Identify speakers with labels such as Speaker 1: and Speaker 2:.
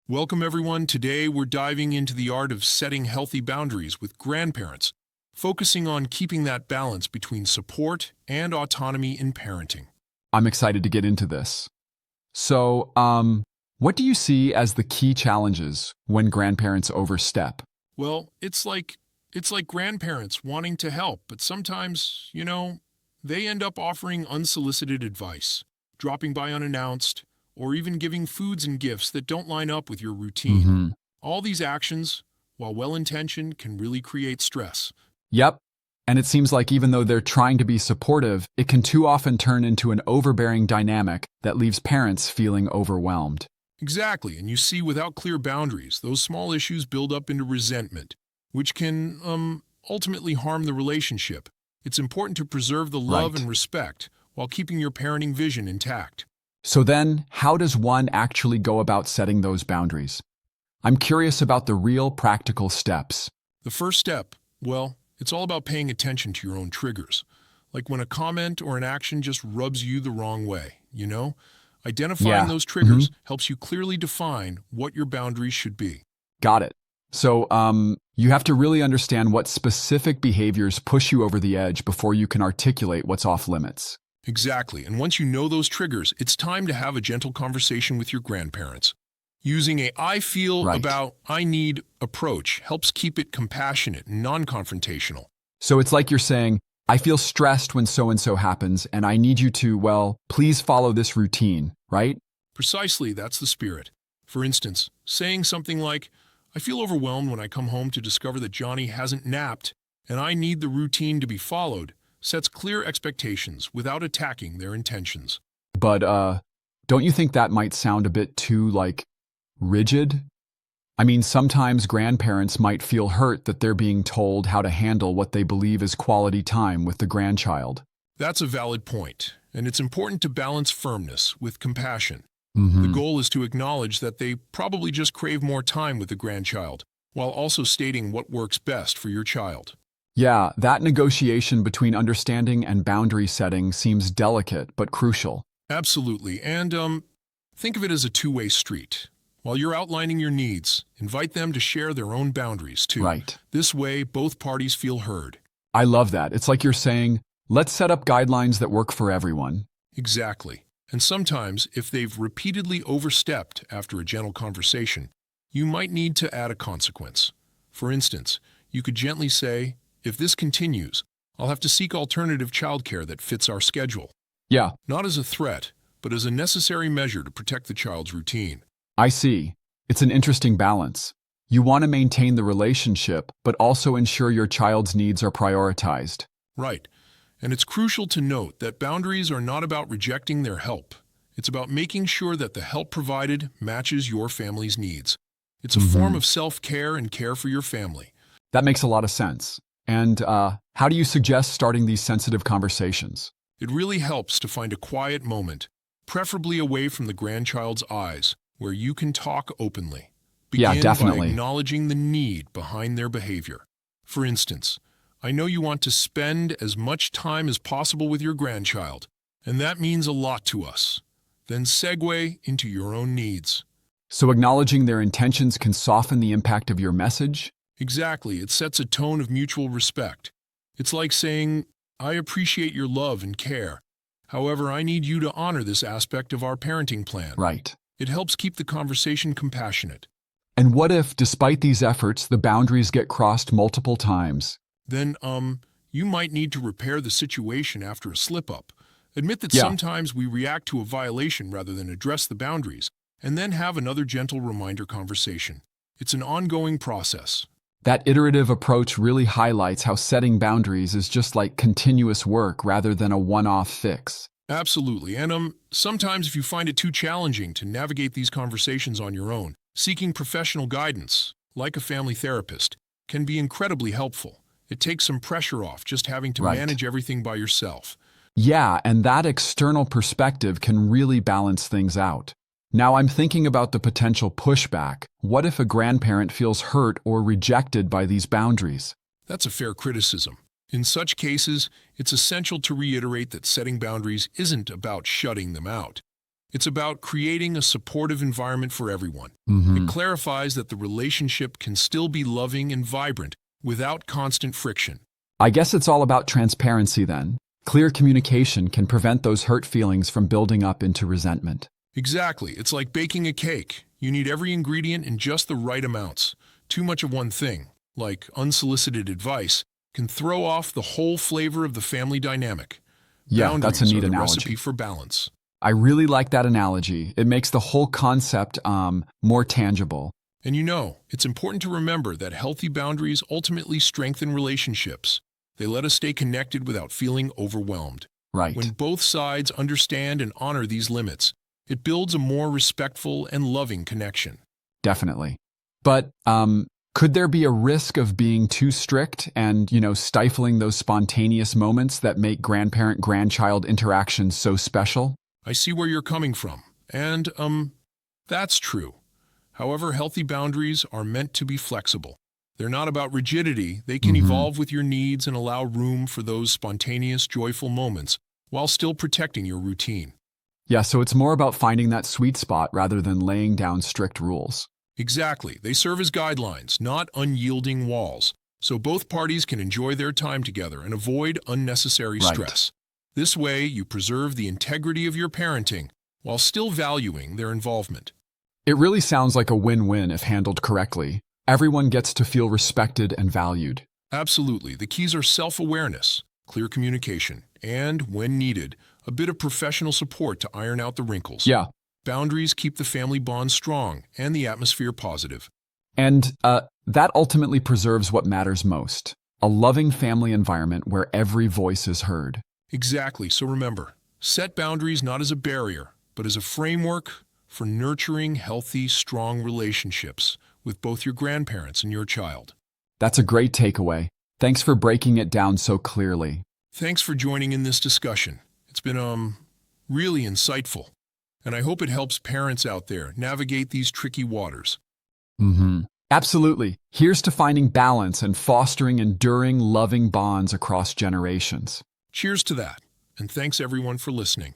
Speaker 1: Welcome, everyone. Today, we're diving into the art of setting healthy boundaries with grandparents, focusing on keeping that balance between support and autonomy in parenting.
Speaker 2: I'm excited to get into this. What do you see as the key challenges when grandparents overstep?
Speaker 1: Well, it's like grandparents wanting to help, but sometimes, they end up offering unsolicited advice, dropping by unannounced, or even giving foods and gifts that don't line up with your routine.
Speaker 2: Hmm.
Speaker 1: All these actions, while well-intentioned, can really create stress.
Speaker 2: Yep. And it seems like even though they're trying to be supportive, it can too often turn into an overbearing dynamic that leaves parents feeling overwhelmed.
Speaker 1: Exactly, and you see, without clear boundaries, those small issues build up into resentment, which can ultimately harm the relationship. It's important to preserve the love
Speaker 2: Right.
Speaker 1: and respect while keeping your parenting vision intact.
Speaker 2: So then, how does one actually go about setting those boundaries? I'm curious about the real practical steps.
Speaker 1: The first step, well, it's all about paying attention to your own triggers. Like when a comment or an action just rubs you the wrong way. Identifying
Speaker 2: Yeah.
Speaker 1: those
Speaker 2: Hmm.
Speaker 1: triggers helps you clearly define what your boundaries should be.
Speaker 2: Got it. You have to really understand what specific behaviors push you over the edge before you can articulate what's off limits.
Speaker 1: Exactly. And once you know those triggers, it's time to have a gentle conversation with your grandparents. Using a I feel
Speaker 2: Right.
Speaker 1: about I need approach helps keep it compassionate and non-confrontational.
Speaker 2: So it's like you're saying, I feel stressed when so and so happens, and I need you to, please follow this routine, right?
Speaker 1: Precisely, that's the spirit. For instance, saying something like, I feel overwhelmed when I come home to discover that Johnny hasn't napped and I need the routine to be followed, sets clear expectations without attacking their intentions.
Speaker 2: But don't you think that might sound a bit too, rigid? I mean, sometimes grandparents might feel hurt that they're being told how to handle what they believe is quality time with the grandchild.
Speaker 1: That's a valid point, and it's important to balance firmness with compassion. The
Speaker 2: Hmm.
Speaker 1: goal is to acknowledge that they probably just crave more time with the grandchild, while also stating what works best for your child.
Speaker 2: Yeah, that negotiation between understanding and boundary setting seems delicate but crucial.
Speaker 1: Absolutely, and think of it as a two-way street. While you're outlining your needs, invite them to share their own boundaries too.
Speaker 2: Right.
Speaker 1: This way, both parties feel heard.
Speaker 2: I love that. It's like you're saying, let's set up guidelines that work for everyone.
Speaker 1: Exactly. And sometimes, if they've repeatedly overstepped after a gentle conversation, you might need to add a consequence. For instance, you could gently say, if this continues, I'll have to seek alternative childcare that fits our schedule.
Speaker 2: Yeah,
Speaker 1: Not as a threat, but as a necessary measure to protect the child's routine.
Speaker 2: I see. It's an interesting balance. You want to maintain the relationship, but also ensure your child's needs are prioritized.
Speaker 1: Right. And it's crucial to note that boundaries are not about rejecting their help. It's about making sure that the help provided matches your family's needs. It's a form
Speaker 2: Hmm.
Speaker 1: of self-care and care for your family.
Speaker 2: That makes a lot of sense. And how do you suggest starting these sensitive conversations?
Speaker 1: It really helps to find a quiet moment, preferably away from the grandchild's eyes, where you can talk openly.
Speaker 2: Yeah,
Speaker 1: Begin by
Speaker 2: definitely.
Speaker 1: acknowledging the need behind their behavior. For instance, I know you want to spend as much time as possible with your grandchild, and that means a lot to us. Then segue into your own needs.
Speaker 2: So acknowledging their intentions can soften the impact of your message?
Speaker 1: Exactly, it sets a tone of mutual respect. It's like saying, I appreciate your love and care. However, I need you to honor this aspect of our parenting plan.
Speaker 2: Right.
Speaker 1: It helps keep the conversation compassionate.
Speaker 2: And what if, despite these efforts, the boundaries get crossed multiple times?
Speaker 1: Then, you might need to repair the situation after a slip-up. Admit that
Speaker 2: Yeah.
Speaker 1: sometimes we react to a violation rather than address the boundaries, and then have another gentle reminder conversation. It's an ongoing process.
Speaker 2: That iterative approach really highlights how setting boundaries is just like continuous work rather than a one-off fix.
Speaker 1: Absolutely, and sometimes if you find it too challenging to navigate these conversations on your own, seeking professional guidance, like a family therapist, can be incredibly helpful. It takes some pressure off just having to
Speaker 2: Right.
Speaker 1: manage everything by yourself.
Speaker 2: Yeah, and that external perspective can really balance things out. Now I'm thinking about the potential pushback. What if a grandparent feels hurt or rejected by these boundaries?
Speaker 1: That's a fair criticism. In such cases, it's essential to reiterate that setting boundaries isn't about shutting them out. It's about creating a supportive environment for everyone. It clarifies that the relationship can still be loving and vibrant without constant friction.
Speaker 2: I guess it's all about transparency then. Clear communication can prevent those hurt feelings from building up into resentment.
Speaker 1: Exactly. It's like baking a cake. You need every ingredient in just the right amounts. Too much of one thing, like unsolicited advice, can throw off the whole flavor of the family dynamic.
Speaker 2: Yeah, that's a
Speaker 1: Boundaries
Speaker 2: neat
Speaker 1: are the
Speaker 2: analogy.
Speaker 1: recipe for balance.
Speaker 2: I really like that analogy. It makes the whole concept more tangible.
Speaker 1: And it's important to remember that healthy boundaries ultimately strengthen relationships. They let us stay connected without feeling overwhelmed.
Speaker 2: Right.
Speaker 1: When both sides understand and honor these limits, it builds a more respectful and loving connection.
Speaker 2: Definitely. But could there be a risk of being too strict and, stifling those spontaneous moments that make grandparent-grandchild interactions so special?
Speaker 1: I see where you're coming from, and, that's true. However, healthy boundaries are meant to be flexible. They're not about rigidity. They can evolve with your needs and allow room for those spontaneous, joyful moments while still protecting your routine.
Speaker 2: Yeah, so it's more about finding that sweet spot rather than laying down strict rules.
Speaker 1: Exactly. They serve as guidelines, not unyielding walls, so both parties can enjoy their time together and avoid unnecessary
Speaker 2: Right.
Speaker 1: stress. This way, you preserve the integrity of your parenting while still valuing their involvement.
Speaker 2: It really sounds like a win-win if handled correctly. Everyone gets to feel respected and valued.
Speaker 1: Absolutely. The keys are self-awareness, clear communication, and, when needed, a bit of professional support to iron out the wrinkles.
Speaker 2: Yeah.
Speaker 1: Boundaries keep the family bond strong and the atmosphere positive.
Speaker 2: And that ultimately preserves what matters most, a loving family environment where every voice is heard.
Speaker 1: Exactly. So remember, set boundaries not as a barrier, but as a framework for nurturing healthy, strong relationships with both your grandparents and your child.
Speaker 2: That's a great takeaway. Thanks for breaking it down so clearly.
Speaker 1: Thanks for joining in this discussion. It's been, really insightful. And I hope it helps parents out there navigate these tricky waters.
Speaker 2: Absolutely. Here's to finding balance and fostering enduring, loving bonds across generations.
Speaker 1: Cheers to that, and thanks everyone for listening.